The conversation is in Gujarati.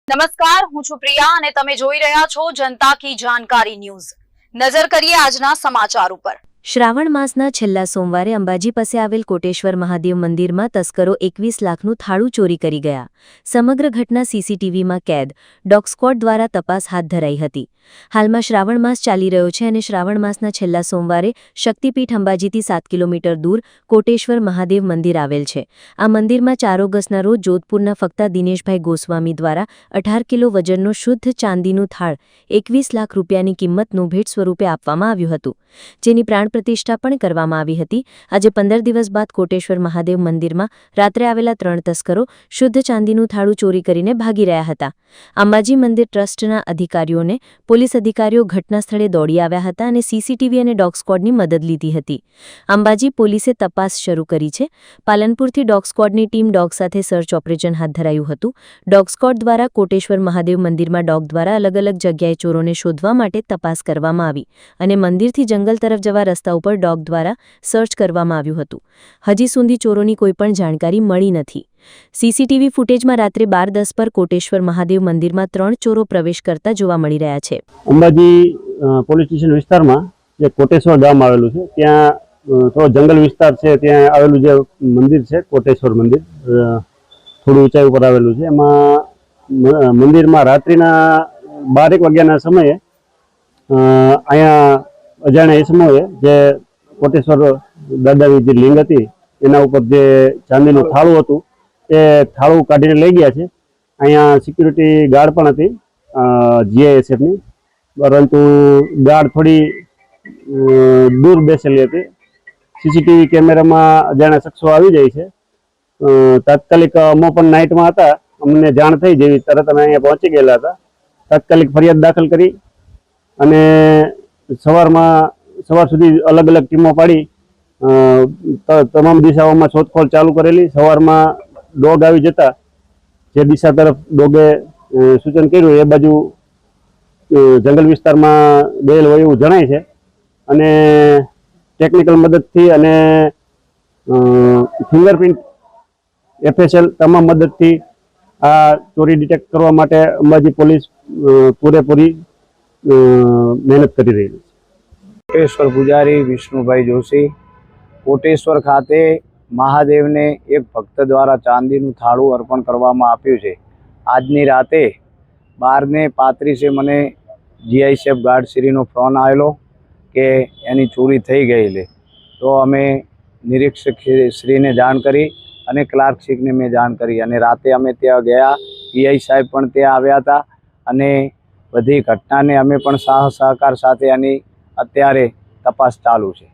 નમસ્કાર, હું છું પ્રિયા અને તમે જોઈ રહ્યા છો જનતા કી જાણકારી ન્યૂઝ। નજર કરીએ આજના સમાચાર ઉપર। શ્રાવણ માસના છેલ્લા સોમવારે અંબાજી પાસે આવેલ કોટેશ્વર મહાદેવ મંદિરમાં તસ્કરો 21 લાખનું થાળું ચોરી કરી ગયા। સમગ્ર ઘટના સીસીટીવીમાં કેદ। ડોગ સ્ક્વોડ દ્વારા તપાસ હાથ ધરાઈ હતી। હાલમાં શ્રાવણ માસ ચાલી રહ્યો છે અને શ્રાવણ માસના છેલ્લા સોમવારે શક્તિપીઠ અંબાજીથી 7 કિલોમીટર દૂર કોટેશ્વર મહાદેવ મંદિર આવેલ છે। આ મંદિરમાં 4 ઓગસ્ટના રોજ જોધપુરના ફક્તા દિનેશભાઈ ગોસ્વામી દ્વારા 18 કિલો વજનનો શુદ્ધ ચાંદીનું થાળ 21 લાખ રૂપિયાની કિંમતનું ભેટ સ્વરૂપે આપવામાં આવ્યું હતું, જેની પ્રાણ પ્રતિષ્ઠા પણ કરવામાં આવી હતી। આજે 15 દિવસ બાદ કોટેશ્વર મહાદેવ મંદિરમાં રાત્રે આવેલા 3 તસ્કરો શુદ્ધ ચાંદીનું થાળું ચોરી કરીને ભાગી રહ્યા હતા। અંબાજી મંદિર ટ્રસ્ટના અધિકારીઓને પોલીસ અધિકારીઓ ઘટના સ્થળે દોડી આવ્યા હતા અને સીસીટીવી અને ડોગ સ્ક્વોડની મદદ લીધી હતી। અંબાજી પોલીસે તપાસ શરૂ કરી છે। પાલનપુરથી ડોગ સ્ક્વોડની ટીમ ડોગ સાથે સર્ચ ઓપરેશન હાથ ધરાયું હતું। ડોગ સ્ક્વોડ દ્વારા કોટેશ્વર મહાદેવ મંદિરમાં ડોગ દ્વારા અલગ અલગ જગ્યાએ ચોરોને શોધવા માટે તપાસ કરવામાં આવી અને મંદિરથી જંગલ તરફ જવા રસ્તા ઉપર ડોગ દ્વારા સર્ચ કરવામાં આવ્યું હતું। હજી સુધી ચોરોની કોઈપણ જાણકારી મળી નથી। સીસીટીવી ફૂટેજમાં રાત્રે 12:10 પર કોટેશ્વર મહાદેવ મંદિરમાં 3 ચોરો પ્રવેશ કરતા જોવા મળી રહ્યા છે। અંબાજી પોલીસ સ્ટેશન વિસ્તારમાં જે કોટેશ્વર ગામ આવેલું છે ત્યાં થોડો જંગલ વિસ્તાર છે, ત્યાં આવેલું જે મંદિર છે કોટેશ્વર મંદિર થોડું ઊંચાઈ ઉપર આવેલું છે। એમાં મંદિરમાં રાત્રિના 12 વાગ્યાના સમયે અહીંયા અજાણ્યા ઇસમોએ જે કોટેશ્વર દાદાની જે લિંગ હતી એના ઉપર જે ચાંદીનું થાળું હતું એ થાળું કાઢીને લઈ ગયા છે। અહીંયા સિક્યુરિટી ગાર્ડ પણ હતી જીઆઈએસએફની, પરંતુ ગાર્ડ થોડી દૂર બેસેલી હતી। સીસીટીવી કેમેરામાં અજાણ્યા શખ્સો આવી જાય છે। તાત્કાલિક અમો પણ નાઇટમાં હતા, અમને જાણ થઈ જેવી તરત અમે અહીંયા પહોંચી ગયેલા હતા। તાત્કાલિક ફરિયાદ દાખલ કરી અને સવાર સુધી અલગ અલગ ટીમો પાડી તમામ દિશાઓમાં શોધખોળ ચાલુ કરેલી। સવારમાં ડોગ આવી જતા જે દિશા તરફ ડોગે સૂચન કર્યું એ બાજુ જંગલ વિસ્તારમાં ગયેલ હોય એવું જણાય છે અને ટેકનિકલ મદદથી અને ફિંગરપ્રિન્ટ એફએસએલ તમામ મદદથી આ ચોરી ડિટેક્ટ કરવા માટે અંબાજી પોલીસ પૂરેપૂરી મહેનત કરી રહી છે। કોટેશ્વર પૂજારી વિષ્ણુભાઈ જોશી। કોટેશ્વર ખાતે મહાદેવને એક ભક્ત દ્વારા ચાંદીનું થાળું અર્પણ કરવામાં આપ્યું છે। આજની રાતે 12:35 મને જીઆઈએસએફ ગાર્ડશ્રીનો ફોન આવેલો કે એની ચોરી થઈ ગયેલી, તો અમે નિરીક્ષક શ્રીને જાણ કરી અને ક્લાર્કશ્રીને મેં જાણ કરી અને રાતે અમે ત્યાં ગયા। પીઆઈ સાહેબ પણ ત્યાં આવ્યા હતા અને બધી ઘટનાને અમે પણ સહકાર સાથે આની અત્યારે તપાસ ચાલુ છે।